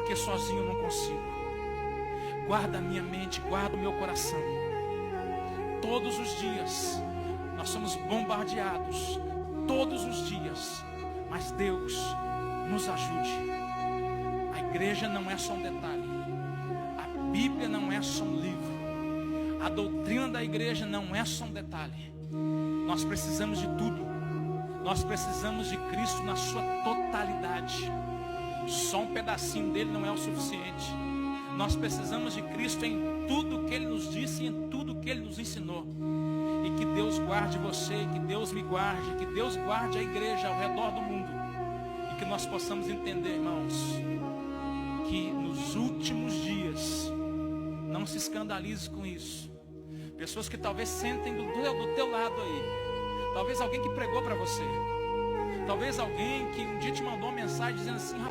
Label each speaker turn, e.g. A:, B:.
A: porque sozinho eu não consigo. Guarda a minha mente, guarda o meu coração. Todos os dias nós somos bombardeados, todos os dias, mas Deus nos ajude. A igreja não é só um detalhe, a Bíblia não é só um livro, a doutrina da igreja não é só um detalhe. Nós precisamos de tudo. Nós precisamos de Cristo na sua totalidade. Só um pedacinho dele não é o suficiente. Nós precisamos de Cristo em tudo que ele nos disse e em tudo que ele nos ensinou. E que Deus guarde você, que Deus me guarde, que Deus guarde a igreja ao redor do mundo. E que nós possamos entender, irmãos, que nos últimos dias, não se escandalize com isso. Pessoas que talvez sentem do teu lado aí. Talvez alguém que pregou para você. Talvez alguém que um dia te mandou uma mensagem dizendo assim: